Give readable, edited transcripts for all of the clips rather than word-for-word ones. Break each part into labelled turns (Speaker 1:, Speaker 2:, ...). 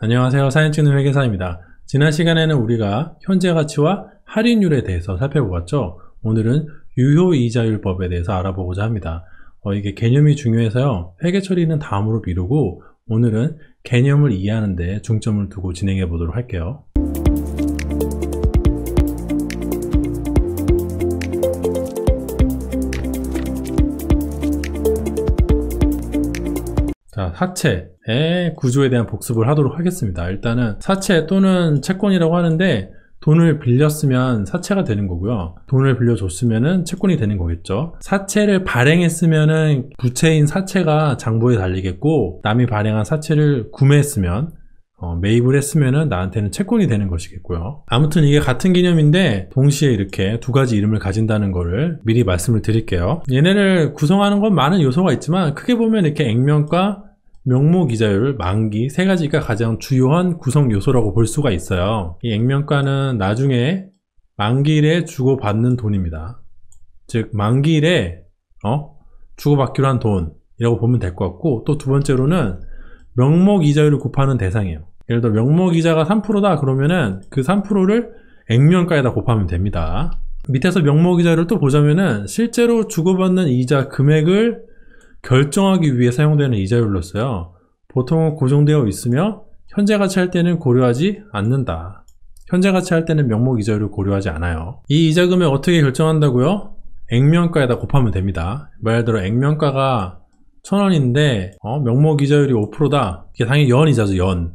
Speaker 1: 안녕하세요. 사진 찍는 회계사입니다. 지난 시간에는 우리가 현재 가치와 할인율에 대해서 살펴보았죠. 오늘은 유효이자율법에 대해서 알아보고자 합니다. 이게 개념이 중요해서요. 회계 처리는 다음으로 미루고 오늘은 개념을 이해하는 데 중점을 두고 진행해 보도록 할게요. 자, 사채의 구조에 대한 복습을 하도록 하겠습니다. 일단은 사채 또는 채권이라고 하는데 돈을 빌렸으면 사채가 되는 거고요. 돈을 빌려줬으면 채권이 되는 거겠죠. 사채를 발행했으면 부채인 사채가 장부에 달리겠고, 남이 발행한 사채를 구매했으면 매입을 했으면 나한테는 채권이 되는 것이겠고요. 아무튼 이게 같은 개념인데 동시에 이렇게 두 가지 이름을 가진다는 거를 미리 말씀을 드릴게요. 얘네를 구성하는 건 많은 요소가 있지만 크게 보면 이렇게 액면가, 명목이자율, 만기 세 가지가 가장 주요한 구성 요소라고 볼 수가 있어요. 이 액면가는 나중에 만기일에 주고받는 돈입니다. 즉 만기일에 주고받기로 한 돈이라고 보면 될 것 같고, 또 두 번째로는 명목이자율을 곱하는 대상이에요. 예를 들어 명목이자가 3%다 그러면은 그 3%를 액면가에다 곱하면 됩니다. 밑에서 명목이자율을 또 보자면은 실제로 주고받는 이자 금액을 결정하기 위해 사용되는 이자율로서요. 보통은 고정되어 있으며 현재 가치 할 때는 고려하지 않는다. 현재 가치 할 때는 명목이자율을 고려하지 않아요. 이 이자 금액 어떻게 결정한다고요? 액면가에다 곱하면 됩니다. 예를 들어 액면가가 1,000원인데 명목이자율이 5%다. 이게 당연히 연이자죠. 연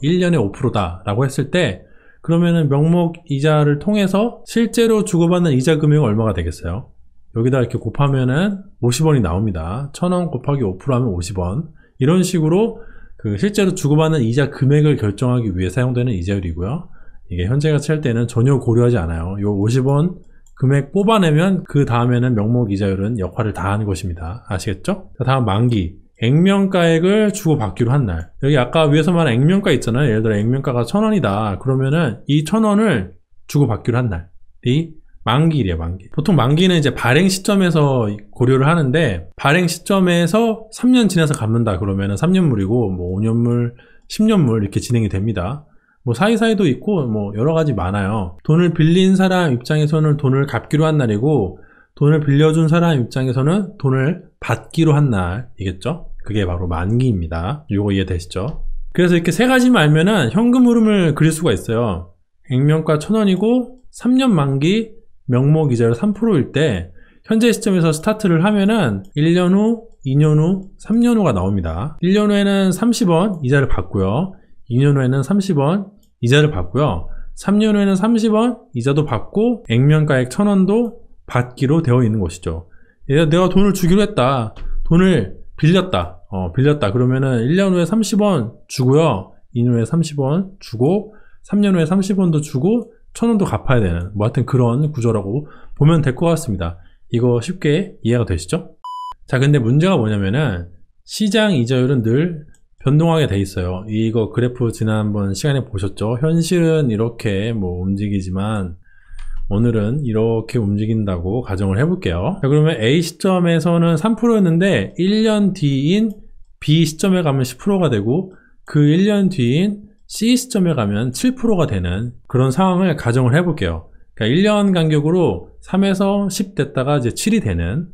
Speaker 1: 1년에 5%다 라고 했을 때, 그러면은 명목이자를 통해서 실제로 주고받는 이자 금액은 얼마가 되겠어요? 여기다 이렇게 곱하면은 50원이 나옵니다. 1,000원 곱하기 5% 하면 50원. 이런 식으로 그 실제로 주고받는 이자 금액을 결정하기 위해 사용되는 이자율이고요. 이게 현재 가치 할 때는 전혀 고려하지 않아요. 요 50원 금액 뽑아내면 그 다음에는 명목이자율은 역할을 다하는 것입니다. 아시겠죠? 자, 다음 만기. 액면가액을 주고받기로 한 날. 여기 아까 위에서 말한 액면가 있잖아요. 예를 들어 액면가가 1,000원이다. 그러면은 이 1,000원을 주고받기로 한 날이 만기일이에요, 만기. 보통 만기는 이제 발행 시점에서 고려를 하는데, 발행 시점에서 3년 지나서 갚는다 그러면은 3년물이고, 뭐 5년물, 10년물 이렇게 진행이 됩니다. 뭐 사이사이도 있고 뭐 여러 가지 많아요. 돈을 빌린 사람 입장에서는 돈을 갚기로 한 날이고, 돈을 빌려준 사람 입장에서는 돈을 받기로 한 날이겠죠? 그게 바로 만기입니다. 요거 이해되시죠? 그래서 이렇게 세 가지만 알면은 현금 흐름을 그릴 수가 있어요. 액면가 1,000원이고 3년 만기 명목이자율 3%일 때 현재 시점에서 스타트를 하면은 1년 후, 2년 후, 3년 후가 나옵니다. 1년 후에는 30원 이자를 받고요. 2년 후에는 30원 이자를 받고요. 3년 후에는 30원 이자도 받고 액면가액 1,000원도 받기로 되어 있는 것이죠. 내가 돈을 주기로 했다. 돈을 빌렸다. 그러면은 1년 후에 30원 주고요. 2년 후에 30원 주고 3년 후에 30원도 주고 1,000원도 갚아야 되는, 뭐 하여튼 그런 구조라고 보면 될 것 같습니다. 이거 쉽게 이해가 되시죠? 자, 근데 문제가 뭐냐면은 시장 이자율은 늘 변동하게 돼 있어요. 이거 그래프 지난번 시간에 보셨죠? 현실은 이렇게 뭐 움직이지만 오늘은 이렇게 움직인다고 가정을 해볼게요. 자, 그러면 A 시점에서는 3%였는데 1년 뒤인 B 시점에 가면 10%가 되고, 그 1년 뒤인 C 시점에 가면 7%가 되는 그런 상황을 가정을 해볼게요. 그러니까 1년 간격으로 3에서 10 됐다가 이제 7이 되는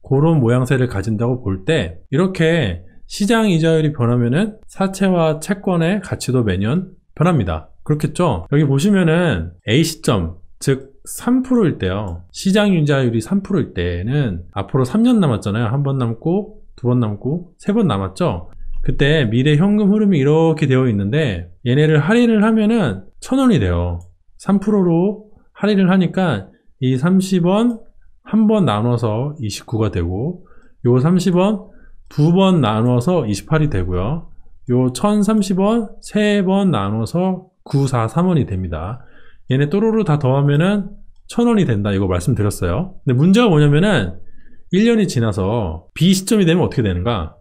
Speaker 1: 그런 모양새를 가진다고 볼 때, 이렇게 시장 이자율이 변하면은 사채와 채권의 가치도 매년 변합니다. 그렇겠죠? 여기 보시면은 A 시점, 즉 3%일 때요. 시장 이자율이 3%일 때는 앞으로 3년 남았잖아요. 한 번 남고, 두 번 남고, 세 번 남았죠? 그때 미래 현금 흐름이 이렇게 되어 있는데, 얘네를 할인을 하면은 1,000원이 돼요. 3%로 할인을 하니까 이 30원 한 번 나눠서 29가 되고, 요 30원 두 번 나눠서 28이 되고요. 요 1,030원 세 번 나눠서 943원이 됩니다. 얘네 또로로 다 더하면은 1,000원이 된다. 이거 말씀드렸어요. 근데 문제가 뭐냐면은 1년이 지나서 B 시점이 되면 어떻게 되는가?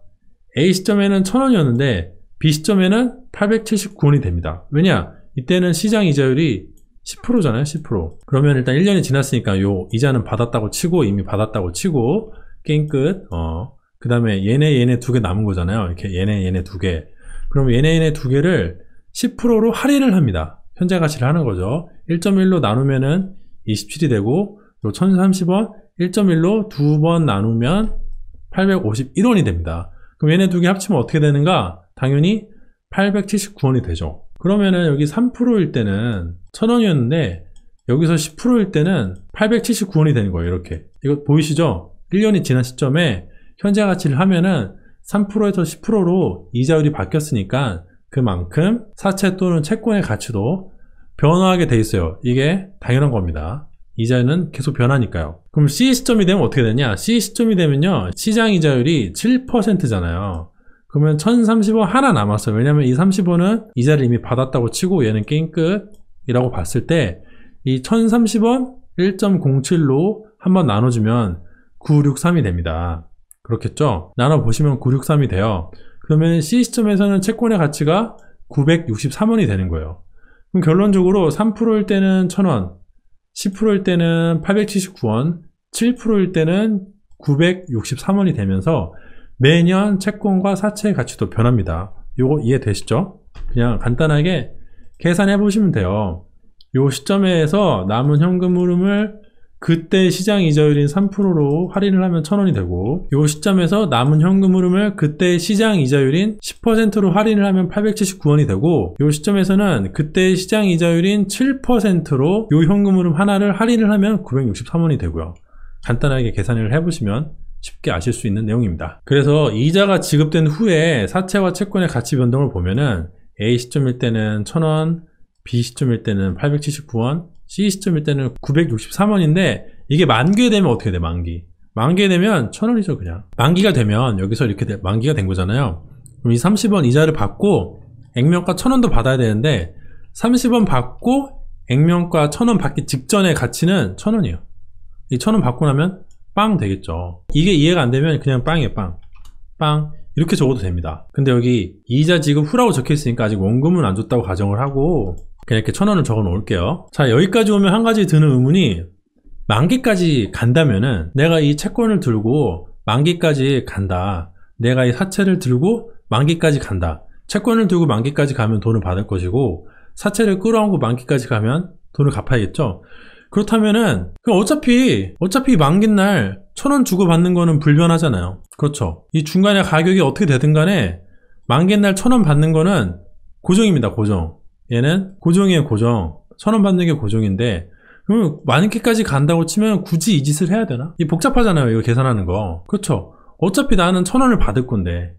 Speaker 1: A 시점에는 1,000원이었는데 B 시점에는 879원이 됩니다. 왜냐? 이때는 시장 이자율이 10%잖아요. 10%. 그러면 일단 1년이 지났으니까 요 이자는 받았다고 치고, 이미 받았다고 치고 게임 끝. 그 다음에 얘네 두 개 남은 거잖아요. 이렇게 얘네 두 개. 그럼 얘네 두 개를 10%로 할인을 합니다. 현재 가치를 하는 거죠. 1.1로 나누면은 27이 되고, 요 1030원 1.1로 두 번 나누면 851원이 됩니다. 그럼 얘네 두 개 합치면 어떻게 되는가? 당연히 879원이 되죠. 그러면은 여기 3%일 때는 1000원이었는데 여기서 10%일 때는 879원이 되는 거예요. 이렇게. 이거 보이시죠? 1년이 지난 시점에 현재 가치를 하면은 3%에서 10%로 이자율이 바뀌었으니까 그만큼 사채 또는 채권의 가치도 변화하게 돼 있어요. 이게 당연한 겁니다. 이자는 계속 변하니까요. 그럼 C 시점이 되면 어떻게 되냐? C 시점이 되면요, 시장 이자율이 7%잖아요. 그러면 1030원 하나 남았어요. 왜냐면 이 30원은 이자를 이미 받았다고 치고 얘는 게임 끝이라고 봤을 때 이 1030원 1.07로 한번 나눠주면 963이 됩니다. 그렇겠죠? 나눠보시면 963이 돼요. 그러면 C 시점에서는 채권의 가치가 963원이 되는 거예요. 그럼 결론적으로 3%일 때는 1000원, 10%일 때는 879원, 7%일 때는 963원이 되면서 매년 채권과 사채의 가치도 변합니다. 요거 이해되시죠? 그냥 간단하게 계산해 보시면 돼요. 요 시점에서 남은 현금 흐름을 그때 시장 이자율인 3%로 할인을 하면 1000원이 되고, 요 시점에서 남은 현금 흐름을 그때 시장 이자율인 10%로 할인을 하면 879원이 되고, 요 시점에서는 그때 시장 이자율인 7%로 요 현금 흐름 하나를 할인을 하면 963원이 되고요. 간단하게 계산을 해보시면 쉽게 아실 수 있는 내용입니다. 그래서 이자가 지급된 후에 사채와 채권의 가치 변동을 보면은 A 시점일 때는 1000원, B 시점일 때는 879원, C 시점일 때는 963원인데 이게 만기가 되면 어떻게 돼? 만기가 되면 1000원이죠. 그냥 만기가 되면 여기서 이렇게 만기가 된 거잖아요. 그럼 이 30원 이자를 받고 액면가 1000원도 받아야 되는데 30원 받고 액면가 1000원 받기 직전의 가치는 1000원이에요. 이 1000원 받고 나면 빵 되겠죠. 이게 이해가 안 되면 그냥 빵이에요. 빵 이렇게 적어도 됩니다. 근데 여기 이자 지급 후라고 적혀 있으니까 아직 원금은 안 줬다고 가정을 하고 그냥 이렇게 1000원을 적어 놓을게요. 자, 여기까지 오면 한 가지 드는 의문이, 만기까지 간다면은 내가 이 채권을 들고 만기까지 간다, 내가 이 사채를 들고 만기까지 간다, 채권을 들고 만기까지 가면 돈을 받을 것이고 사채를 끌어안고 만기까지 가면 돈을 갚아야겠죠. 그렇다면은 어차피 만기날 1000원 주고 받는 거는 불변하잖아요. 그렇죠. 이 중간에 가격이 어떻게 되든 간에 만기날 1000원 받는 거는 고정입니다. 고정. 얘는 고정이에요. 고정. 1000원 받는 게 고정인데, 그러면 만기까지 간다고 치면 굳이 이 짓을 해야 되나? 이 복잡하잖아요. 이거 계산하는 거. 그렇죠. 어차피 나는 1000원을 받을 건데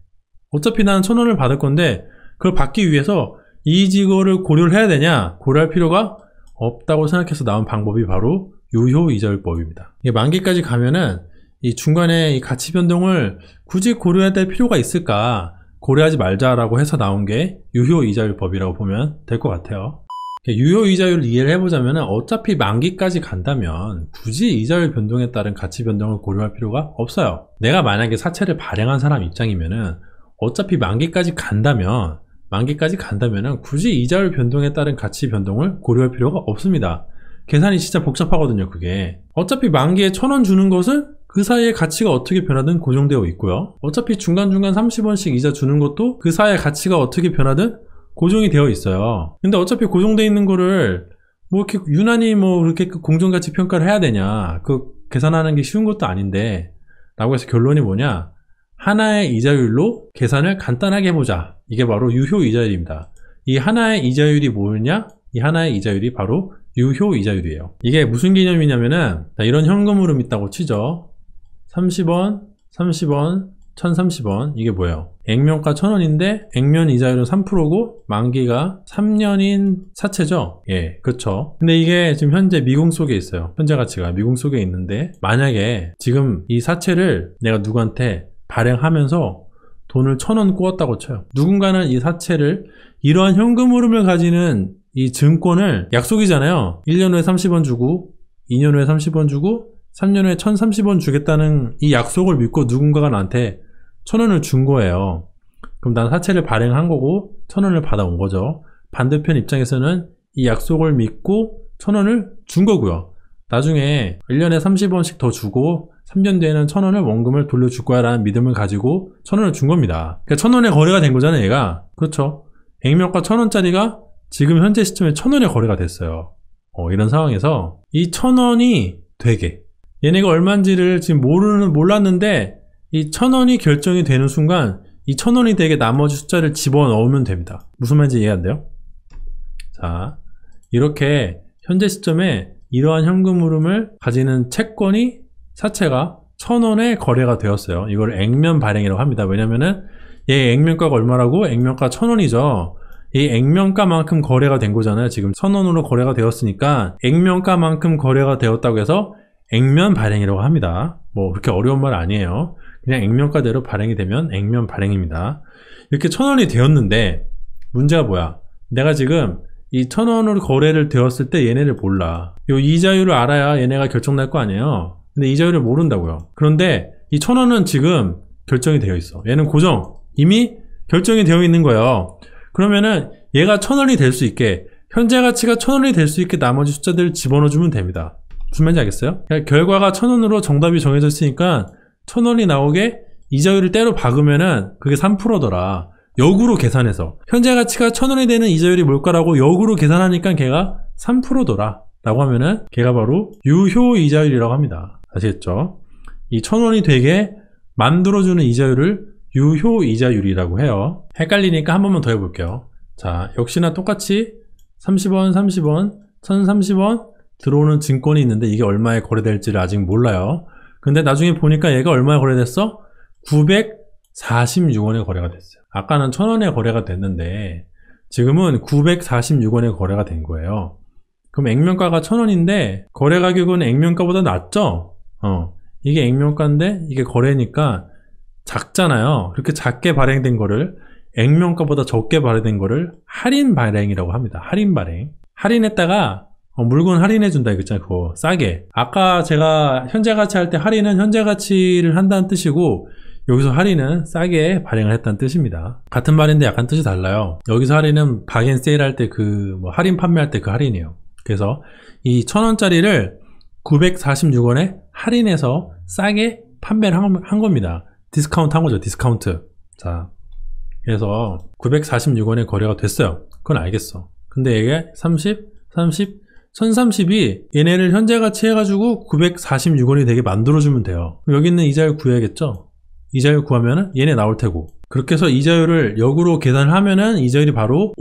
Speaker 1: 그걸 받기 위해서 이거를 고려를 해야 되냐? 고려할 필요가 없다고 생각해서 나온 방법이 바로 유효이자율법입니다. 이게 만기까지 가면은 이 중간에 이 가치 변동을 굳이 고려해야 될 필요가 있을까? 고려하지 말자라고 해서 나온 게 유효이자율법이라고 보면 될 것 같아요. 유효이자율을 이해를 해보자면 어차피 만기까지 간다면 굳이 이자율 변동에 따른 가치 변동을 고려할 필요가 없어요. 내가 만약에 사채를 발행한 사람 입장이면은 어차피 만기까지 간다면 굳이 이자율 변동에 따른 가치 변동을 고려할 필요가 없습니다. 계산이 진짜 복잡하거든요. 그게 어차피 만기에 1000원 주는 것은 그 사이에 가치가 어떻게 변하든 고정되어 있고요. 어차피 중간중간 30원씩 이자 주는 것도 그 사이에 가치가 어떻게 변하든 고정이 되어 있어요. 근데 어차피 고정되어 있는 거를 뭐 이렇게 유난히 뭐 그렇게 공정가치 평가를 해야 되냐, 그 계산하는 게 쉬운 것도 아닌데 라고 해서 결론이 뭐냐, 하나의 이자율로 계산을 간단하게 해보자. 이게 바로 유효이자율입니다. 이 하나의 이자율이 뭐냐? 이 하나의 이자율이 바로 유효이자율이에요. 이게 무슨 개념이냐면은 이런 현금 흐름 있다고 치죠. 30원, 1030원, 이게 뭐예요? 액면가 1000원인데 액면 이자율은 3%고 만기가 3년인 사채죠? 예, 그렇죠. 근데 이게 지금 현재 미궁 속에 있어요. 현재 가치가 미궁 속에 있는데, 만약에 지금 이 사채를 내가 누구한테 발행하면서 돈을 1000원 꾸었다고 쳐요. 누군가는 이 사채를, 이러한 현금 흐름을 가지는 이 증권을, 약속이잖아요. 1년 후에 30원 주고 2년 후에 30원 주고 3년 후에 1030원 주겠다는 이 약속을 믿고 누군가가 나한테 1000원을 준 거예요. 그럼 난 사채를 발행한 거고 1000원을 받아온 거죠. 반대편 입장에서는 이 약속을 믿고 1000원을 준 거고요. 나중에 1년에 30원씩 더 주고 3년 뒤에는 1000원을 원금을 돌려줄 거야 라는 믿음을 가지고 1000원을 준 겁니다. 그러니까 1000원의 거래가 된 거잖아요, 얘가. 그렇죠. 액면가 1,000원짜리가 지금 현재 시점에 1,000원에 거래가 됐어요. 이런 상황에서 이 1,000원이 되게 얘네가 얼마인지를 지금 몰랐는데 이 1,000원이 결정이 되는 순간 이 1,000원이 되게 나머지 숫자를 집어넣으면 됩니다. 무슨 말인지 이해 안 돼요? 자, 이렇게 현재 시점에 이러한 현금 흐름을 가지는 채권이 사채가 1,000원에 거래가 되었어요. 이걸 액면 발행이라고 합니다. 왜냐면은 얘 액면가가 얼마라고? 액면가 1,000원이죠. 이 액면가만큼 거래가 된 거잖아요. 지금 1,000원으로 거래가 되었으니까 액면가만큼 거래가 되었다고 해서 액면 발행이라고 합니다. 뭐 그렇게 어려운 말 아니에요. 그냥 액면가대로 발행이 되면 액면 발행입니다. 이렇게 1,000원이 되었는데 문제가 뭐야? 내가 지금 이 1,000원으로 거래를 되었을 때 얘네를 몰라. 요 이자율을 알아야 얘네가 결정날 거 아니에요. 근데 이자율을 모른다고요. 그런데 이 1,000원은 지금 결정이 되어 있어. 얘는 고정 이미 결정이 되어 있는 거예요. 그러면은 얘가 1,000원이 될 수 있게 현재 가치가 1,000원이 될 수 있게 나머지 숫자들을 집어넣어주면 됩니다. 무슨 말인지 알겠어요? 결과가 1,000원으로 정답이 정해져 있으니까 1,000원이 나오게 이자율을 때로 박으면은 그게 3%더라. 역으로 계산해서 현재 가치가 1,000원이 되는 이자율이 뭘까라고 역으로 계산하니까 걔가 3%더라 라고 하면은 걔가 바로 유효 이자율이라고 합니다. 아시겠죠? 이 1,000원이 되게 만들어주는 이자율을 유효 이자율이라고 해요. 헷갈리니까 한 번만 더 해볼게요. 자, 역시나 똑같이 30원, 30원, 1,030원 들어오는 증권이 있는데 이게 얼마에 거래될지를 아직 몰라요. 근데 나중에 보니까 얘가 얼마에 거래됐어? 946원에 거래가 됐어요. 아까는 1,000원에 거래가 됐는데 지금은 946원에 거래가 된 거예요. 그럼 액면가가 1,000원인데 거래 가격은 액면가보다 낮죠? 이게 액면가인데 이게 거래니까 작잖아요. 그렇게 작게 발행된 거를 액면가보다 적게 발행된 거를 할인 발행이라고 합니다. 할인 발행. 할인했다가 물건 할인해준다 이거잖아요. 그거 싸게. 아까 제가 현재 가치 할 때 할인은 현재 가치를 한다는 뜻이고 여기서 할인은 싸게 발행을 했다는 뜻입니다. 같은 말인데 약간 뜻이 달라요. 여기서 할인은 박앤세일 할 때 할인 판매할 때 그 할인이에요. 그래서 이 1,000원짜리를 946원에 할인해서 싸게 판매를 한 겁니다. 디스카운트 한 거죠. 디스카운트. 자, 그래서 946원에 거래가 됐어요. 그건 알겠어. 근데 이게 30, 1030이 얘네를 현재 가치 해가지고 946원이 되게 만들어주면 돼요. 여기 있는 이자율 구해야겠죠? 이자율 구하면은 얘네 나올 테고. 그렇게 해서 이자율을 역으로 계산을 하면은 이자율이 바로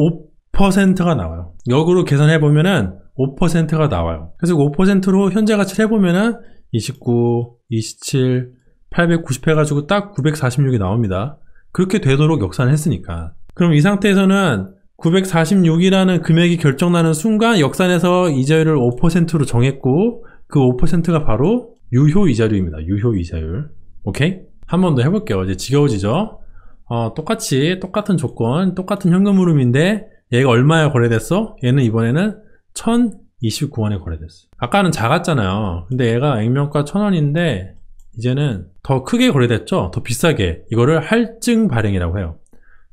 Speaker 1: 5%가 나와요. 역으로 계산해보면은 5%가 나와요. 그래서 5%로 현재 가치를 해보면은 29, 27, 890 해가지고 딱 946이 나옵니다. 그렇게 되도록 역산을 했으니까. 그럼 이 상태에서는 946이라는 금액이 결정나는 순간 역산해서 이자율을 5%로 정했고 그 5%가 바로 유효 이자율입니다. 유효 이자율. 오케이? 한 번 더 해볼게요. 이제 지겨워지죠? 똑같은 조건, 똑같은 현금 흐름인데 얘가 얼마에 거래됐어? 얘는 이번에는 1,029원에 거래됐어. 아까는 작았잖아요. 근데 얘가 액면가 1,000원인데 이제는 더 크게 거래됐죠? 더 비싸게. 이거를 할증 발행이라고 해요.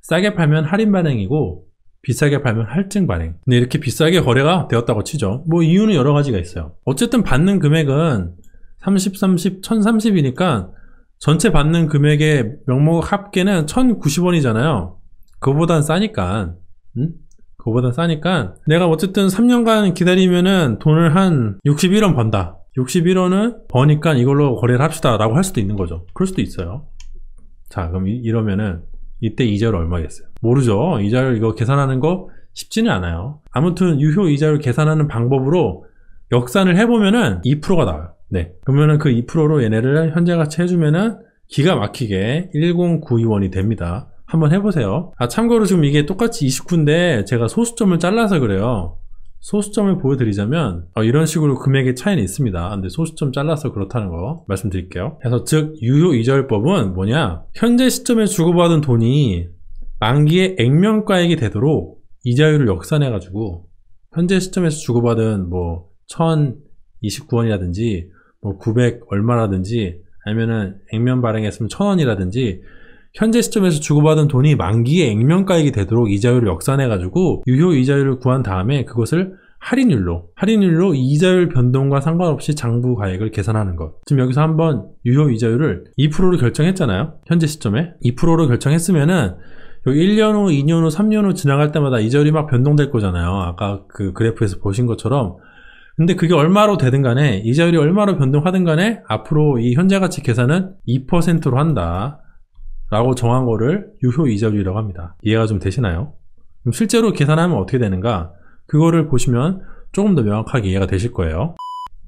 Speaker 1: 싸게 팔면 할인 발행이고 비싸게 팔면 할증 발행. 근데 이렇게 비싸게 거래가 되었다고 치죠. 뭐 이유는 여러 가지가 있어요. 어쨌든 받는 금액은 30, 30, 1,030이니까 전체 받는 금액의 명목 합계는 1,090원이잖아요. 그거보단 싸니까. 그거보단 싸니까 내가 어쨌든 3년간 기다리면은 돈을 한 61원 번다. 61원은 버니까 이걸로 거래를 합시다 라고 할 수도 있는 거죠. 그럴 수도 있어요. 자, 그럼 이러면은 이때 이자율 얼마겠어요? 모르죠. 이자율 이거 계산하는 거 쉽지는 않아요. 아무튼 유효 이자율 계산하는 방법으로 역산을 해보면은 2%가 나와요. 네. 그러면은 그 2%로 얘네를 현재 가치 해주면은 기가 막히게 1092원이 됩니다. 한번 해보세요. 참고로 지금 이게 똑같이 29인데 제가 소수점을 잘라서 그래요. 소수점을 보여드리자면 이런 식으로 금액의 차이는 있습니다. 근데 소수점 잘라서 그렇다는 거 말씀드릴게요. 그래서 즉 유효 이자율법은 뭐냐, 현재 시점에 주고받은 돈이 만기의 액면가액이 되도록 이자율을 역산해 가지고 현재 시점에서 주고받은 뭐 1,029원이라든지 뭐 900 얼마라든지 아니면은 액면 발행했으면 1,000원이라든지 현재 시점에서 주고받은 돈이 만기의 액면가액이 되도록 이자율을 역산해가지고 유효 이자율을 구한 다음에 그것을 할인율로 이자율 변동과 상관없이 장부가액을 계산하는 것. 지금 여기서 한번 유효 이자율을 2%로 결정했잖아요. 현재 시점에 2%로 결정했으면은 여기 1년 후, 2년 후, 3년 후 지나갈 때마다 이자율이 막 변동될 거잖아요. 아까 그 그래프에서 보신 것처럼. 근데 그게 얼마로 되든 간에, 이자율이 얼마로 변동하든 간에 앞으로 이 현재가치 계산은 2%로 한다 라고 정한 거를 유효 이자율이라고 합니다. 이해가 좀 되시나요? 그럼 실제로 계산하면 어떻게 되는가? 그거를 보시면 조금 더 명확하게 이해가 되실 거예요.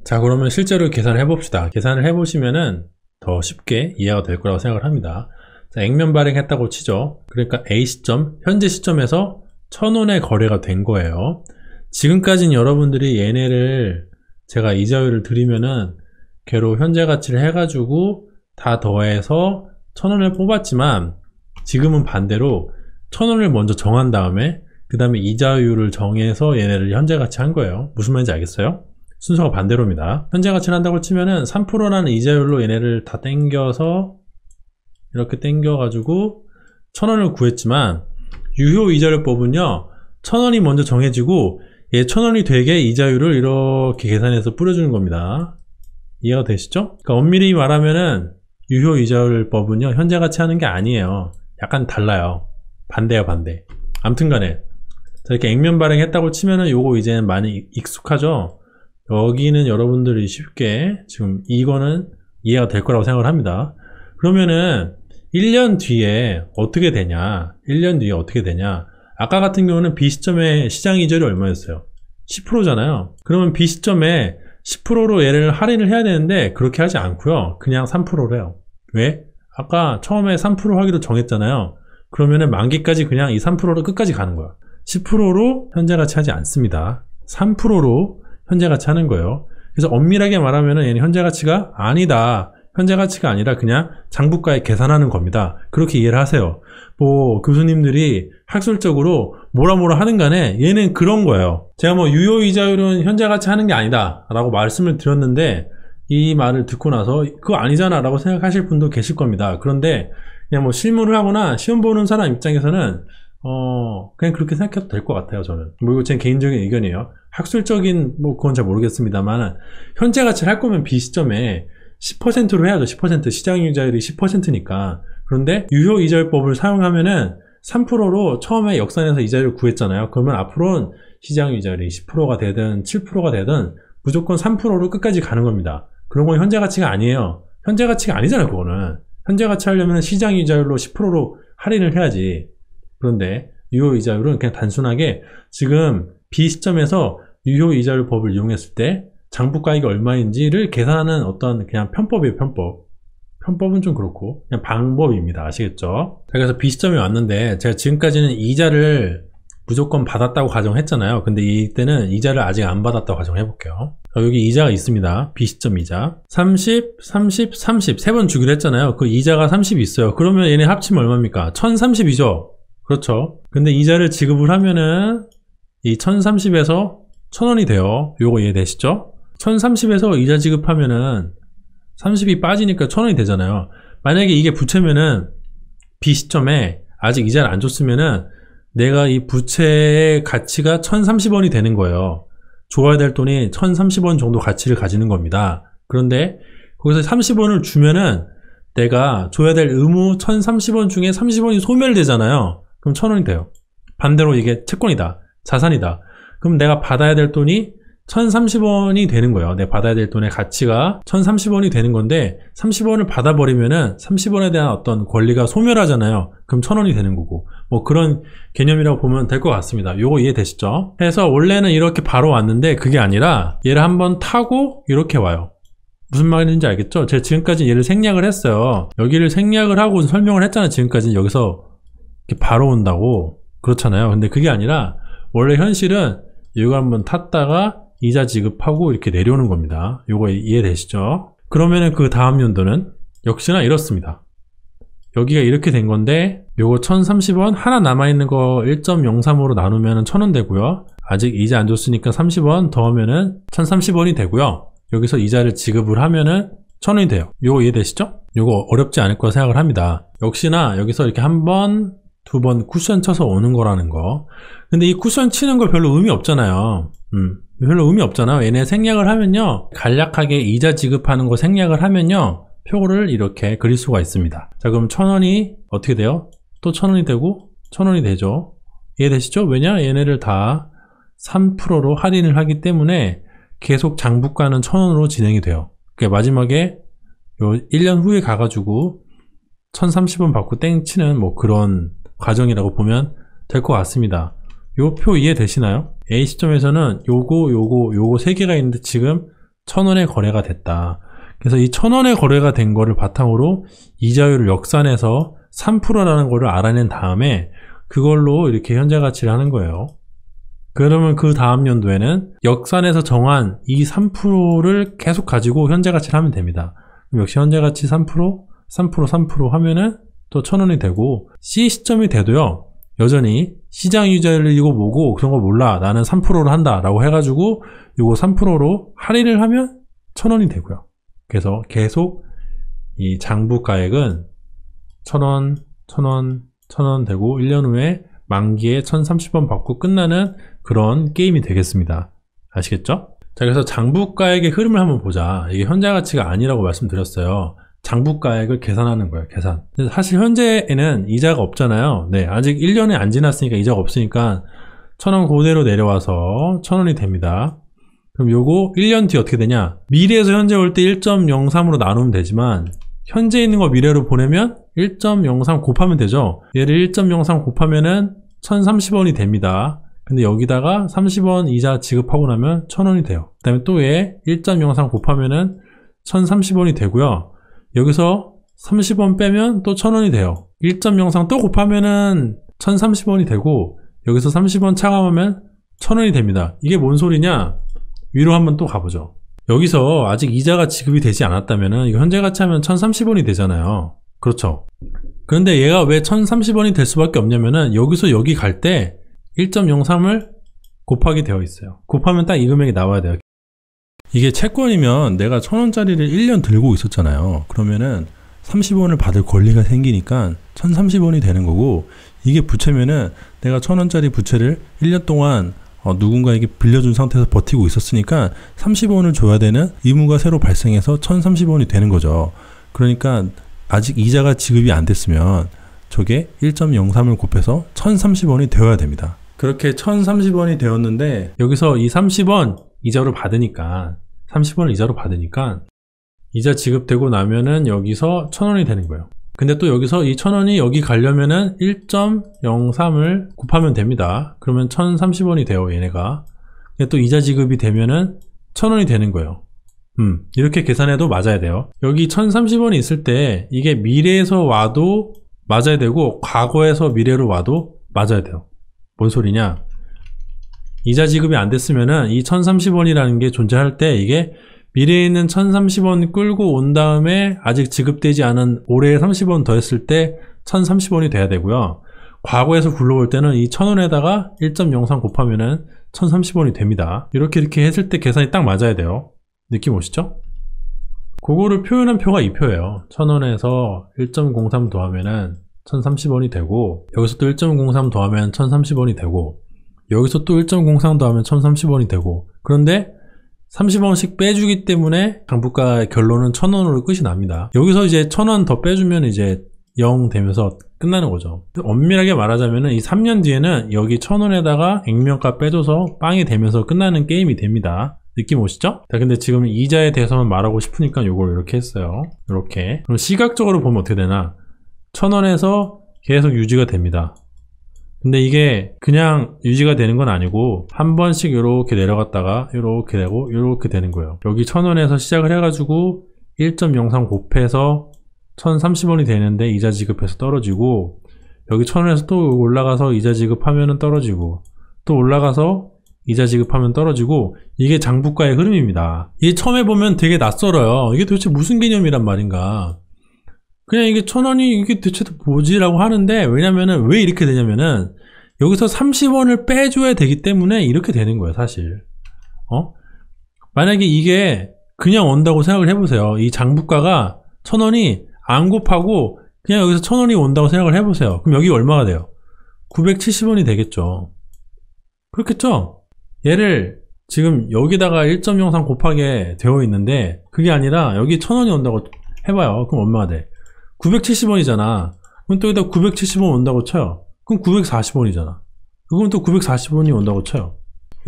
Speaker 1: 자, 그러면 실제로 계산을 해봅시다. 계산을 해보시면은 더 쉽게 이해가 될 거라고 생각을 합니다. 자, 액면 발행했다고 치죠. 그러니까 A 시점, 현재 시점에서 1,000원의 거래가 된 거예요. 지금까지는 여러분들이 얘네를 제가 이자율을 드리면은 걔로 현재 가치를 해가지고 다 더해서 1,000원을 뽑았지만, 지금은 반대로 1,000원을 먼저 정한 다음에 그 다음에 이자율을 정해서 얘네를 현재 가치 한 거예요. 무슨 말인지 알겠어요? 순서가 반대로입니다. 현재 가치를 한다고 치면은 3%라는 이자율로 얘네를 다 땡겨서 이렇게 땡겨가지고 1,000원을 구했지만, 유효 이자율법은요 1,000원이 먼저 정해지고 얘 1,000원이 되게 이자율을 이렇게 계산해서 뿌려주는 겁니다. 이해가 되시죠? 그러니까 엄밀히 말하면은 유효 이자율법은요 현재 가치 하는 게 아니에요. 약간 달라요. 반대야 반대. 아무튼간에 이렇게 액면 발행했다고 치면은 요거 이제 많이 익숙하죠? 여기는 여러분들이 쉽게 지금 이거는 이해가 될 거라고 생각을 합니다. 그러면은 1년 뒤에 어떻게 되냐? 1년 뒤에 어떻게 되냐? 아까 같은 경우는 B 시점에 시장 이자율이 얼마였어요? 10%잖아요. 그러면 B 시점에 10%로 얘를 할인을 해야 되는데 그렇게 하지 않고요. 그냥 3%로 해요. 왜? 아까 처음에 3% 하기로 정했잖아요. 그러면은 만기까지 그냥 이 3%로 끝까지 가는 거야. 10%로 현재 가치 하지 않습니다. 3%로 현재 가치 하는 거예요. 그래서 엄밀하게 말하면은 얘는 현재 가치가 아니다. 현재 가치가 아니라 그냥 장부가에 계산하는 겁니다. 그렇게 이해를 하세요. 뭐 교수님들이 학술적으로 뭐라 하는 간에 얘는 그런 거예요. 제가 뭐 유효 이자율은 현재 가치 하는 게 아니다 라고 말씀을 드렸는데, 이 말을 듣고 나서 그거 아니잖아 라고 생각하실 분도 계실 겁니다. 그런데 그냥 뭐 실무를 하거나 시험 보는 사람 입장에서는 그냥 그렇게 생각해도 될 것 같아요. 저는 뭐 이거 제 개인적인 의견이에요. 학술적인 뭐 그건 잘 모르겠습니다만, 현재 가치를 할 거면 B 시점에 10%로 해야죠. 10%. 시장 이자율이 10%니까. 그런데 유효 이자율법을 사용하면은 3%로 처음에 역산해서 이자율을 구했잖아요. 그러면 앞으로는 시장 이자율이 10%가 되든 7%가 되든 무조건 3%로 끝까지 가는 겁니다. 그런 건 현재 가치가 아니에요. 현재 가치가 아니잖아요. 그거는 현재 가치 하려면 시장 이자율로 10%로 할인을 해야지. 그런데 유효 이자율은 그냥 단순하게 지금 B 시점에서 유효 이자율법을 이용했을 때 장부가액이 얼마인지를 계산하는 어떤 그냥 편법이에요. 편법은 좀 그렇고 그냥 방법입니다. 아시겠죠? 그래서 B 시점에 왔는데 제가 지금까지는 이자를 무조건 받았다고 가정했잖아요. 근데 이때는 이자를 아직 안 받았다고 가정해 볼게요. 여기 이자가 있습니다. B 시점 이자 30, 30, 30 세 번 주기로 했잖아요. 그 이자가 30 있어요. 그러면 얘네 합치면 얼마입니까? 1030이죠. 그렇죠. 근데 이자를 지급을 하면은 이 1030에서 1000원이 돼요. 요거 이해되시죠? 1030에서 이자 지급하면은 30이 빠지니까 1000원이 되잖아요. 만약에 이게 부채면은 B 시점에 아직 이자를 안 줬으면은 내가 이 부채의 가치가 1030원이 되는 거예요. 줘야 될 돈이 1030원 정도 가치를 가지는 겁니다. 그런데 거기서 30원을 주면은 내가 줘야 될 의무 1030원 중에 30원이 소멸되잖아요. 그럼 1000원이 돼요. 반대로 이게 채권이다. 자산이다. 그럼 내가 받아야 될 돈이 1030원이 되는 거예요. 내가 받아야 될 돈의 가치가 1030원이 되는 건데 30원을 받아버리면은 30원에 대한 어떤 권리가 소멸하잖아요. 그럼 1000원이 되는 거고 뭐 그런 개념이라고 보면 될 것 같습니다. 요거 이해되시죠? 해서 원래는 이렇게 바로 왔는데 그게 아니라 얘를 한번 타고 이렇게 와요. 무슨 말인지 알겠죠? 제가 지금까지 얘를 생략을 했어요. 여기를 생략을 하고 설명을 했잖아요. 지금까지 여기서 이렇게 바로 온다고 그렇잖아요. 근데 그게 아니라 원래 현실은 이거 한번 탔다가 이자 지급하고 이렇게 내려오는 겁니다. 요거 이해되시죠? 그러면은 그 다음 연도는 역시나 이렇습니다. 여기가 이렇게 된 건데 요거 1030원 하나 남아있는 거 1.03으로 나누면 1000원 되고요. 아직 이자 안 줬으니까 30원 더하면은 1030원이 되고요. 여기서 이자를 지급을 하면은 1000원이 돼요. 요거 이해되시죠? 요거 어렵지 않을 거라 생각을 합니다. 역시나 여기서 이렇게 한 번, 두 번 쿠션 쳐서 오는 거라는 거. 근데 이 쿠션 치는 거 별로 의미 없잖아요. 별로 의미 없잖아요. 얘네 생략을 하면요, 간략하게 이자 지급하는 거 생략을 하면요, 표를 이렇게 그릴 수가 있습니다. 자, 그럼 1000원이 어떻게 돼요? 또 1000원이 되고 1000원이 되죠. 이해되시죠? 왜냐? 얘네를 다 3%로 할인을 하기 때문에 계속 장부가는 1000원으로 진행이 돼요. 그러니까 마지막에 요 1년 후에 가가지고 1030원 받고 땡치는 뭐 그런 과정이라고 보면 될 것 같습니다. 요 표 이해되시나요? A 시점에서는 요거 3개가 있는데 지금 1000원에 거래가 됐다. 그래서 이 1000원에 거래가 된 거를 바탕으로 이자율을 역산해서 3%라는 거를 알아낸 다음에 그걸로 이렇게 현재 가치를 하는 거예요. 그러면 그 다음 연도에는 역산해서 정한 이 3%를 계속 가지고 현재 가치를 하면 됩니다. 그럼 역시 현재 가치 3% 하면은 또 1000원이 되고, C 시점이 돼도요 여전히 시장 이자율을 이거 뭐고 그런 거 몰라, 나는 3%로 한다 라고 해가지고 이거 3%로 할인을 하면 1000원이 되고요. 그래서 계속 이 장부가액은 1000원, 1000원, 1000원 되고 1년 후에 만기에 1030원 받고 끝나는 그런 게임이 되겠습니다. 아시겠죠? 자, 그래서 장부가액의 흐름을 한번 보자. 이게 현재 가치가 아니라고 말씀드렸어요. 장부가액을 계산하는 거예요. 계산. 사실 현재에는 이자가 없잖아요. 네, 아직 1년이 안 지났으니까 이자가 없으니까 1000원 그대로 내려와서 1000원이 됩니다. 그럼 요거 1년 뒤 어떻게 되냐? 미래에서 현재 올 때 1.03으로 나누면 되지만 현재 있는 거 미래로 보내면 1.03 곱하면 되죠. 얘를 1.03 곱하면은 1030원이 됩니다. 근데 여기다가 30원 이자 지급하고 나면 1000원이 돼요. 그 다음에 또 얘 1.03 곱하면은 1030원이 되고요. 여기서 30원 빼면 또 1000원이 돼요. 1.03 또 곱하면은 1030원이 되고, 여기서 30원 차감하면 1000원이 됩니다. 이게 뭔 소리냐? 위로 한번 또 가보죠. 여기서 아직 이자가 지급이 되지 않았다면은 이거 현재 가치 하면 1030원이 되잖아요. 그렇죠? 그런데 얘가 왜 1030원이 될 수밖에 없냐면은 여기서 여기 갈 때 1.03을 곱하게 되어 있어요. 곱하면 딱 이 금액이 나와야 돼요. 이게 채권이면 내가 1000원짜리를 1년 들고 있었잖아요. 그러면은 30원을 받을 권리가 생기니까 1030원이 되는 거고, 이게 부채면은 내가 1000원짜리 부채를 1년 동안 누군가에게 빌려준 상태에서 버티고 있었으니까 30원을 줘야 되는 의무가 새로 발생해서 1030원이 되는 거죠. 그러니까 아직 이자가 지급이 안 됐으면 저게 1.03을 곱해서 1030원이 되어야 됩니다. 그렇게 1030원이 되었는데 여기서 이 30원 이자로 받으니까 30원을 이자로 받으니까 이자 지급되고 나면은 여기서 1000원이 되는 거예요. 근데 또 여기서 이 1000원이 여기 가려면은 1.03을 곱하면 됩니다. 그러면 1030원이 돼요, 얘네가. 근데 또 이자 지급이 되면은 1000원이 되는 거예요. 이렇게 계산해도 맞아야 돼요. 여기 1030원이 있을 때 이게 미래에서 와도 맞아야 되고 과거에서 미래로 와도 맞아야 돼요. 뭔 소리냐? 이자 지급이 안 됐으면은 이 1030원이라는 게 존재할 때 이게 미래에 있는 1030원 끌고 온 다음에 아직 지급되지 않은 올해에 30원 더했을 때 1030원이 돼야 되고요. 과거에서 굴러올 때는 이 1000원에다가 1.03 곱하면은 1030원이 됩니다. 이렇게 했을 때 계산이 딱 맞아야 돼요. 느낌 오시죠? 그거를 표현한 표가 이 표예요. 1000원에서 1.03 더하면은 1030원이 되고, 여기서 또 1.03 더하면 1030원이 되고, 여기서 또 1.03 더하면 1030원이 되고, 그런데 30원씩 빼주기 때문에 장부가 결론은 1000원으로 끝이 납니다. 여기서 이제 1000원 더 빼주면 이제 0 되면서 끝나는 거죠. 엄밀하게 말하자면 이 3년 뒤에는 여기 1000원에다가 액면가 빼줘서 빵이 되면서 끝나는 게임이 됩니다. 느낌 오시죠? 자, 근데 지금 이자에 대해서만 말하고 싶으니까 이걸 이렇게 했어요. 이렇게. 그럼 시각적으로 보면 어떻게 되나? 1000원에서 계속 유지가 됩니다. 근데 이게 그냥 유지가 되는 건 아니고 한 번씩 이렇게 내려갔다가 이렇게 되고 이렇게 되는 거예요. 여기 1000원에서 시작을 해가지고 1.03 곱해서 1030원이 되는데 이자 지급해서 떨어지고, 여기 1000원에서 또 올라가서 이자 지급하면 떨어지고, 또 올라가서 이자 지급하면 떨어지고, 이게 장부가의 흐름입니다. 이게 처음에 보면 되게 낯설어요. 이게 도대체 무슨 개념이란 말인가. 그냥 이게 1000원이 이게 대체 뭐지? 라고 하는데, 왜냐면은 왜 이렇게 되냐면은 여기서 30원을 빼줘야 되기 때문에 이렇게 되는 거예요, 사실. 만약에 이게 그냥 온다고 생각을 해보세요. 이 장부가가 1000원이 안 곱하고 그냥 여기서 1000원이 온다고 생각을 해보세요. 그럼 여기 얼마가 돼요? 970원이 되겠죠. 그렇겠죠? 얘를 지금 여기다가 1.03 곱하게 되어 있는데 그게 아니라 여기 1000원이 온다고 해봐요. 그럼 얼마가 돼? 970원이잖아. 그럼 또 여기다 970원 온다고 쳐요. 그럼 940원이잖아. 그럼 또 940원이 온다고 쳐요.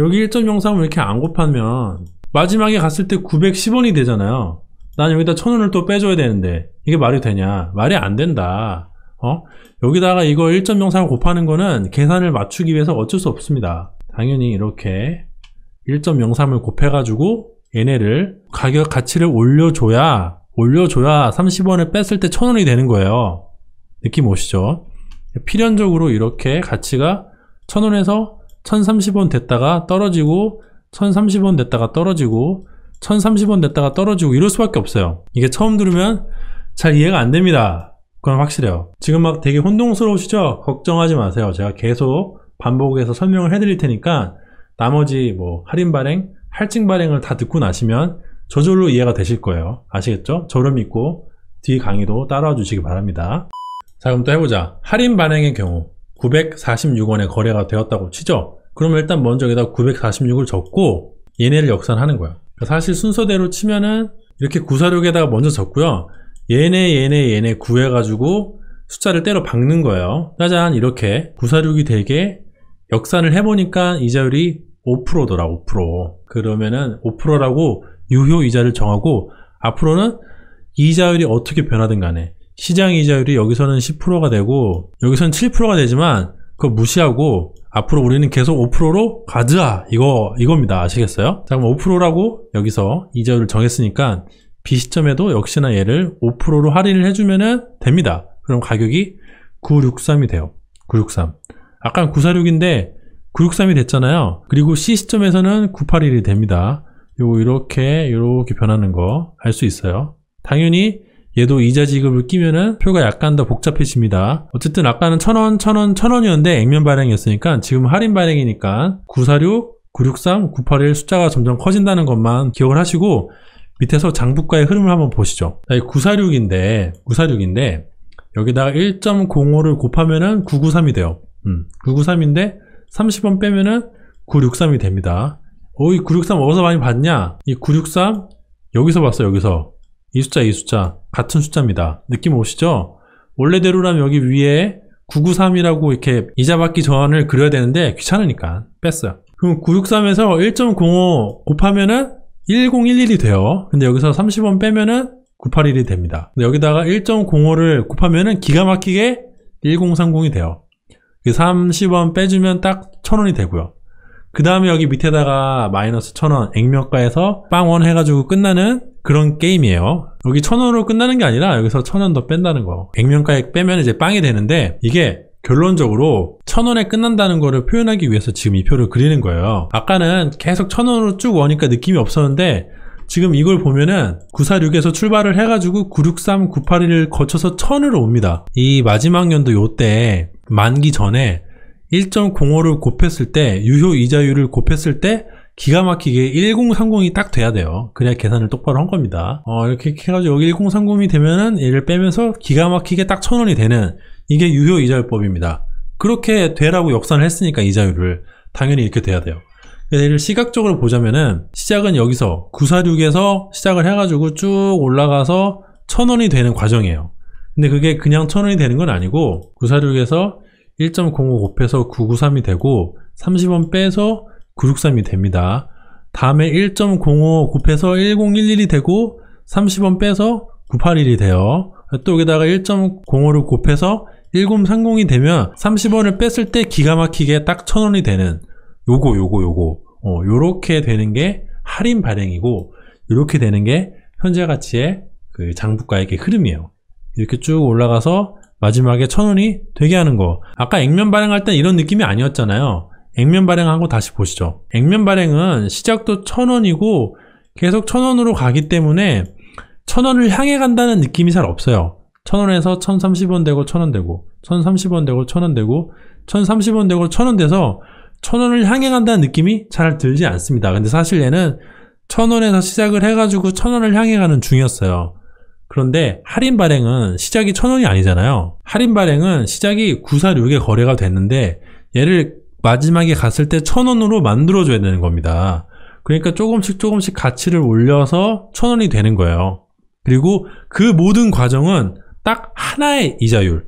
Speaker 1: 여기 1.03을 이렇게 안 곱하면 마지막에 갔을 때 910원이 되잖아요. 난 여기다 1000원을 또 빼줘야 되는데 이게 말이 되냐? 말이 안 된다. 여기다가 이거 1.03을 곱하는 거는 계산을 맞추기 위해서 어쩔 수 없습니다. 당연히 이렇게 1.03을 곱해가지고 얘네를 가격 가치를 올려줘야 30원을 뺐을 때 1000원이 되는 거예요. 느낌 오시죠? 필연적으로 이렇게 가치가 1000원에서 1030원 됐다가 떨어지고 1030원 됐다가 떨어지고 1030원 됐다가 떨어지고 이럴 수밖에 없어요. 이게 처음 들으면 잘 이해가 안 됩니다. 그건 확실해요. 지금 막 되게 혼동스러우시죠? 걱정하지 마세요. 제가 계속 반복해서 설명을 해드릴 테니까 나머지 뭐 할인 발행, 할증 발행을 다 듣고 나시면 저절로 이해가 되실 거예요. 아시겠죠? 저를 믿고 뒤 강의도 따라와 주시기 바랍니다. 자, 그럼 또 해보자. 할인 발행의 경우 946원에 거래가 되었다고 치죠? 그러면 일단 먼저 여기다 946을 적고 얘네를 역산하는 거야. 사실 순서대로 치면은 이렇게 946에다가 먼저 적고요. 얘네 구해가지고 숫자를 때려 박는 거예요. 짜잔, 이렇게 946이 되게 역산을 해보니까 이자율이 5%더라. 5%. 그러면은 5%라고 유효 이자를 정하고 앞으로는 이자율이 어떻게 변하든 간에 시장 이자율이 여기서는 10%가 되고 여기서는 7%가 되지만 그거 무시하고 앞으로 우리는 계속 5%로 가자, 이겁니다. 아시겠어요? 자, 그럼 5%라고 여기서 이자율을 정했으니까 B시점에도 역시나 얘를 5%로 할인을 해주면 됩니다. 그럼 가격이 963이 돼요. 963. 아까 946인데 963이 됐잖아요. 그리고 C시점에서는 981이 됩니다. 이렇게 변하는 거 알 수 있어요. 당연히 얘도 이자 지급을 끼면은 표가 약간 더 복잡해집니다. 어쨌든 아까는 1000원, 1000원, 1000원이었는데 액면 발행이었으니까 지금 할인 발행이니까 946, 963, 981 숫자가 점점 커진다는 것만 기억을 하시고 밑에서 장부가의 흐름을 한번 보시죠. 946인데 여기다가 1.05를 곱하면은 993이 돼요. 993인데 30원 빼면은 963이 됩니다. 이 963 어디서 많이 봤냐? 이 963 여기서 봤어요. 여기서 이 숫자 같은 숫자입니다. 느낌 오시죠? 원래대로라면 여기 위에 993이라고 이렇게 이자 받기 전을 그려야 되는데 귀찮으니까 뺐어요. 그럼 963에서 1.05 곱하면은 1011이 돼요. 근데 여기서 30원 빼면은 981이 됩니다. 근데 여기다가 1.05를 곱하면은 기가 막히게 1030이 돼요. 30원 빼주면 딱 1000원이 되고요. 그 다음에 여기 밑에다가 마이너스 1000원 액면가에서 빵원 해가지고 끝나는 그런 게임이에요. 여기 1000원으로 끝나는 게 아니라 여기서 1000원 더 뺀다는 거. 액면가에 빼면 이제 빵이 되는데 이게 결론적으로 1000원에 끝난다는 거를 표현하기 위해서 지금 이 표를 그리는 거예요. 아까는 계속 1000원으로 쭉 오니까 느낌이 없었는데 지금 이걸 보면은 946에서 출발을 해가지고 963, 981을 거쳐서 1000으로 옵니다. 이 마지막 연도 요때 만기 전에 1.05를 곱했을 때 유효 이자율을 곱했을 때 기가 막히게 1030이 딱 돼야 돼요. 그래야 계산을 똑바로 한 겁니다. 이렇게 해가지고 여기 1030이 되면은 얘를 빼면서 기가 막히게 딱 1000원이 되는 이게 유효 이자율법입니다. 그렇게 되라고 역산을 했으니까 이자율을 당연히 이렇게 돼야 돼요. 얘를 시각적으로 보자면은 시작은 여기서 946에서 시작을 해가지고 쭉 올라가서 1000원이 되는 과정이에요. 근데 그게 그냥 1000원이 되는 건 아니고 946에서 1.05 곱해서 993이 되고 30원 빼서 963이 됩니다. 다음에 1.05 곱해서 1011이 되고 30원 빼서 981이 돼요. 또 여기다가 1.05를 곱해서 1030이 되면 30원을 뺐을 때 기가 막히게 딱 1000원이 되는 요렇게 되는 게 할인 발행이고 요렇게 되는 게 현재 가치의 그 장부가의 흐름이에요. 이렇게 쭉 올라가서 마지막에 1000원이 되게 하는 거. 아까 액면 발행할 땐 이런 느낌이 아니었잖아요. 액면 발행하고 다시 보시죠. 액면 발행은 시작도 1000원이고 계속 1000원으로 가기 때문에 1000원을 향해 간다는 느낌이 잘 없어요. 1000원에서 1030원 되고 1000원 되고 1030원 되고 1000원 되고 1030원 되고 1000원 돼서 1000원을 향해 간다는 느낌이 잘 들지 않습니다. 근데 사실 얘는 1000원에서 시작을 해가지고 1000원을 향해 가는 중이었어요. 그런데 할인 발행은 시작이 1000원이 아니잖아요. 할인 발행은 시작이 946에 거래가 됐는데 얘를 마지막에 갔을 때 1000원으로 만들어줘야 되는 겁니다. 그러니까 조금씩 가치를 올려서 1000원이 되는 거예요. 그리고 그 모든 과정은 딱 하나의 이자율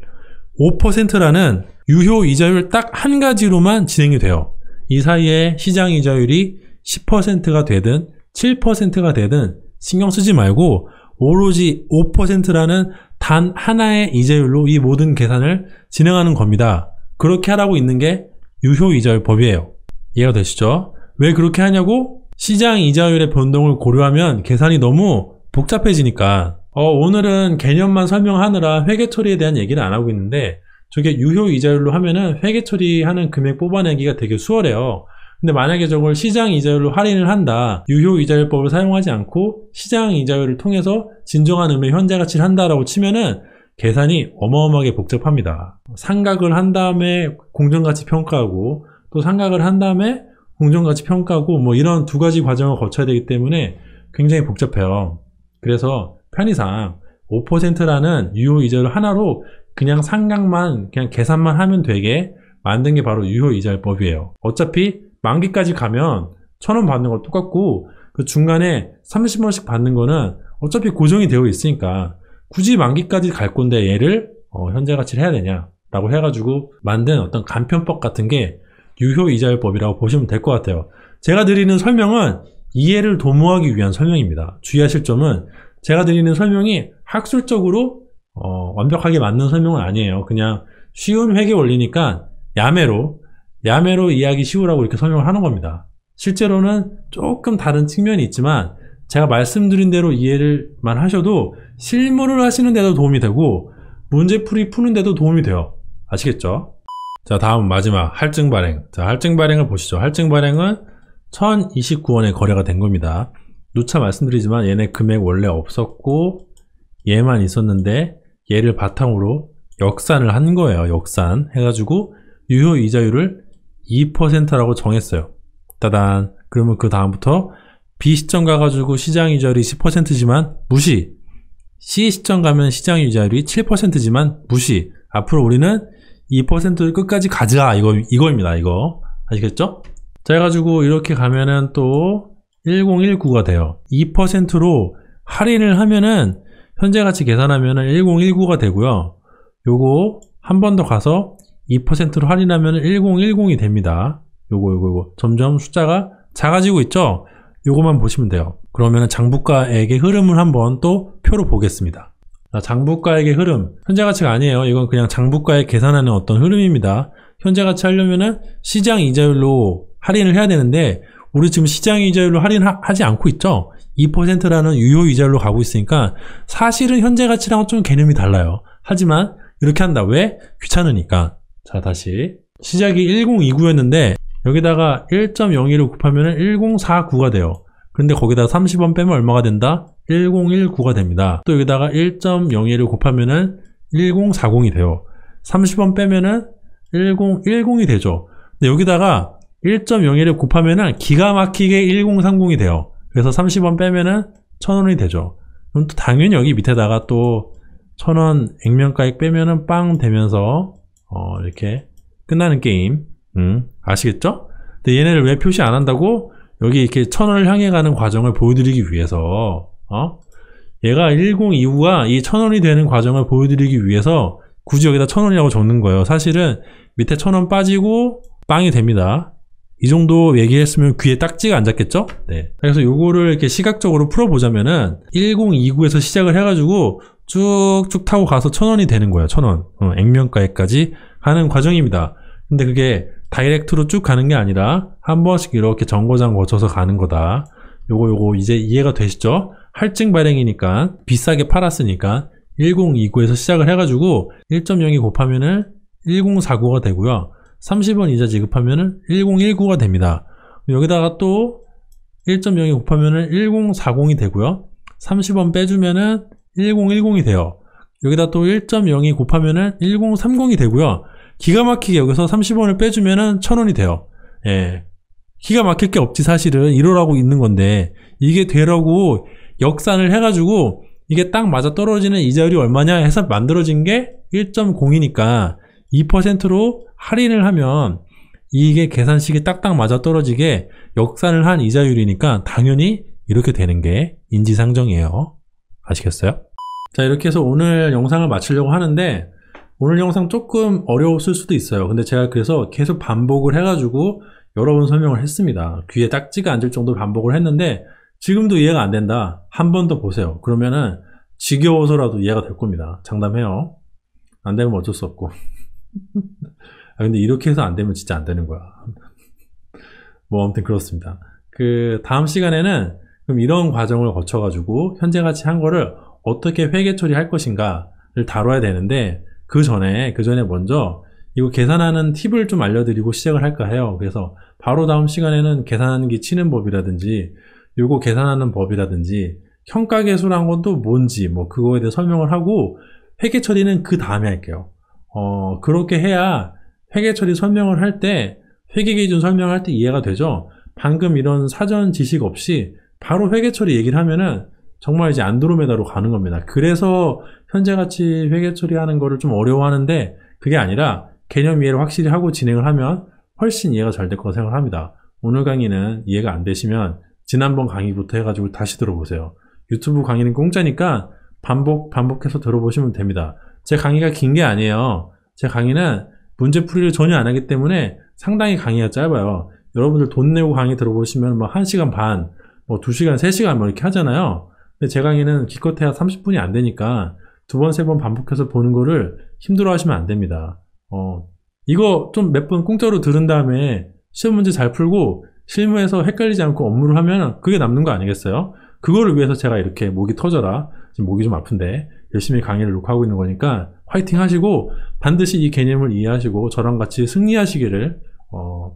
Speaker 1: 5%라는 유효 이자율 딱 한 가지로만 진행이 돼요. 이 사이에 시장 이자율이 10%가 되든 7%가 되든 신경 쓰지 말고 오로지 5%라는 단 하나의 이자율로 이 모든 계산을 진행하는 겁니다. 그렇게 하라고 있는 게 유효 이자율법이에요. 이해가 되시죠? 왜 그렇게 하냐고? 시장 이자율의 변동을 고려하면 계산이 너무 복잡해지니까. 오늘은 개념만 설명하느라 회계 처리에 대한 얘기는 안 하고 있는데, 저게 유효 이자율로 하면은 회계 처리하는 금액 뽑아내기가 되게 수월해요. 근데 만약에 저걸 시장 이자율로 할인을 한다, 유효 이자율법을 사용하지 않고 시장 이자율을 통해서 진정한 의미의 현재 가치를 한다라고 치면은 계산이 어마어마하게 복잡합니다. 상각을 한 다음에 공정가치 평가하고, 또 상각을 한 다음에 공정가치 평가하고, 뭐 이런 두 가지 과정을 거쳐야 되기 때문에 굉장히 복잡해요. 그래서 편의상 5%라는 유효 이자율 하나로 그냥 상각만, 그냥 계산만 하면 되게 만든 게 바로 유효 이자율법이에요. 어차피 만기까지 가면 1,000원 받는 거 똑같고, 그 중간에 30원씩 받는 거는 어차피 고정이 되어 있으니까 굳이 만기까지 갈 건데 얘를 현재 가치를 해야 되냐 라고 해가지고 만든 어떤 간편법 같은 게 유효 이자율법이라고 보시면 될 것 같아요. 제가 드리는 설명은 이해를 도모하기 위한 설명입니다. 주의하실 점은 제가 드리는 설명이 학술적으로 완벽하게 맞는 설명은 아니에요. 그냥 쉬운 회계 원리니까 야매로 이해하기 쉬우라고 이렇게 설명을 하는 겁니다. 실제로는 조금 다른 측면이 있지만 제가 말씀드린 대로 이해를만 하셔도 실무를 하시는 데도 도움이 되고 문제풀이 푸는 데도 도움이 돼요. 아시겠죠? 자, 다음 마지막 할증 발행. 자, 할증 발행을 보시죠. 할증 발행은 1029원에 거래가 된 겁니다. 누차 말씀드리지만 얘네 금액 원래 없었고 얘만 있었는데 얘를 바탕으로 역산을 한 거예요. 역산 해가지고 유효 이자율을 2%라고 정했어요. 따단. 그러면 그 다음부터 B 시점 가가지고 시장 이자율이 10%지만 무시. C 시점 가면 시장 이자율이 7%지만 무시. 앞으로 우리는 2%를 끝까지 가자. 이거입니다. 이거. 아시겠죠? 자, 해가지고 이렇게 가면은 또 1019가 돼요. 2%로 할인을 하면은 현재 가치 계산하면은 1019가 되고요. 요거 한 번 더 가서 2%로 할인하면 1010이 됩니다. 요거 점점 숫자가 작아지고 있죠? 요거만 보시면 돼요. 그러면 장부가액의 흐름을 한번 또 표로 보겠습니다. 자, 장부가액의 흐름. 현재 가치가 아니에요. 이건 그냥 장부가액 계산하는 어떤 흐름입니다. 현재 가치 하려면은 시장 이자율로 할인을 해야 되는데 우리 지금 시장 이자율로 할인하지 않고 있죠? 2%라는 유효 이자율로 가고 있으니까 사실은 현재 가치랑은 좀 개념이 달라요. 하지만 이렇게 한다. 왜? 귀찮으니까. 자, 다시 시작이 1029였는데 여기다가 1.02를 곱하면 1049가 돼요. 근데 거기다 30원 빼면 얼마가 된다? 1019가 됩니다. 또 여기다가 1.02를 곱하면 1040이 돼요. 30원 빼면은 1010이 되죠. 근데 여기다가 1.02를 곱하면은 기가 막히게 1030이 돼요. 그래서 30원 빼면은 1,000원이 되죠. 그럼 또 당연히 여기 밑에다가 또 1,000원 액면가액 빼면은 빵 되면서 이렇게 끝나는 게임. 아시겠죠? 근데 얘네를 왜 표시 안 한다고? 여기 이렇게 1,000원을 향해 가는 과정을 보여드리기 위해서 얘가 1029가 이 1,000원이 되는 과정을 보여드리기 위해서 굳이 여기다 1,000원이라고 적는 거예요. 사실은 밑에 1,000원 빠지고 빵이 됩니다. 이 정도 얘기했으면 귀에 딱지가 안 잡겠죠? 네. 그래서 요거를 이렇게 시각적으로 풀어보자면은 1029에서 시작을 해가지고 쭉쭉 타고 가서 1,000원이 되는 거예요. 1,000원. 액면가액까지 가는 과정입니다. 근데 그게 다이렉트로 쭉 가는 게 아니라 한 번씩 이렇게 정거장 거쳐서 가는 거다. 요거 이제 이해가 되시죠? 할증 발행이니까 비싸게 팔았으니까 1029에서 시작을 해가지고 1.02 곱하면은 1049가 되고요. 30원 이자 지급하면은 1019가 됩니다. 여기다가 또 1.02 곱하면은 1040이 되고요. 30원 빼주면은 1010이 돼요. 여기다 또 1.02 곱하면은 1030이 되고요. 기가 막히게 여기서 30원을 빼주면은 1,000원이 돼요. 예. 기가 막힐 게 없지 사실은. 이러라고 있는 건데 이게 되라고 역산을 해가지고 이게 딱 맞아 떨어지는 이자율이 얼마냐 해서 만들어진 게 1.0이니까 2%로 할인을 하면 이게 계산식이 딱딱 맞아 떨어지게 역산을 한 이자율이니까 당연히 이렇게 되는 게 인지상정이에요. 아시겠어요? 자, 이렇게 해서 오늘 영상을 마치려고 하는데 오늘 영상 조금 어려웠을 수도 있어요. 근데 제가 그래서 계속 반복을 해가지고 여러 번 설명을 했습니다. 귀에 딱지가 앉을 정도로 반복을 했는데 지금도 이해가 안 된다. 한 번 더 보세요. 그러면은 지겨워서라도 이해가 될 겁니다. 장담해요. 안 되면 어쩔 수 없고. 근데 이렇게 해서 안 되면 진짜 안 되는 거야. 뭐 아무튼 그렇습니다. 그 다음 시간에는 그럼 이런 과정을 거쳐가지고 현재가치 한 거를 어떻게 회계 처리할 것인가를 다뤄야 되는데 그 전에 먼저 이거 계산하는 팁을 좀 알려드리고 시작을 할까 해요. 그래서 바로 다음 시간에는 계산기 치는 법이라든지 요거 계산하는 법이라든지 현가계수란 것도 뭔지 뭐 그거에 대해 설명을 하고 회계 처리는 그 다음에 할게요. 그렇게 해야 회계 처리 설명을 할 때 회계 기준 설명할 때 이해가 되죠. 방금 이런 사전 지식 없이 바로 회계 처리 얘기를 하면은 정말 이제 안드로메다로 가는 겁니다. 그래서 현재가치 회계 처리하는 거를 좀 어려워하는데 그게 아니라 개념 이해를 확실히 하고 진행을 하면 훨씬 이해가 잘 될 거라고 생각을 합니다. 오늘 강의는 이해가 안 되시면 지난번 강의부터 해가지고 다시 들어보세요. 유튜브 강의는 공짜니까 반복해서 들어보시면 됩니다. 제 강의가 긴 게 아니에요. 제 강의는 문제풀이를 전혀 안 하기 때문에 상당히 강의가 짧아요. 여러분들 돈 내고 강의 들어보시면 뭐 1시간 반, 뭐 2시간, 3시간 뭐 이렇게 하잖아요. 근데 제 강의는 기껏해야 30분이 안 되니까 2번, 3번 반복해서 보는 거를 힘들어 하시면 안 됩니다. 이거 좀 몇 번 공짜로 들은 다음에 시험 문제 잘 풀고 실무에서 헷갈리지 않고 업무를 하면 그게 남는 거 아니겠어요? 그거를 위해서 제가 이렇게 목이 터져라. 지금 목이 좀 아픈데 열심히 강의를 녹화하고 있는 거니까 화이팅 하시고 반드시 이 개념을 이해하시고 저랑 같이 승리하시기를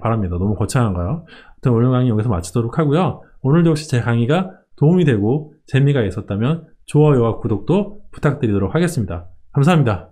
Speaker 1: 바랍니다. 너무 거창한가요? 아무튼 오늘 강의 여기서 마치도록 하고요. 오늘도 혹시 제 강의가 도움이 되고 재미가 있었다면 좋아요와 구독도 부탁드리도록 하겠습니다. 감사합니다.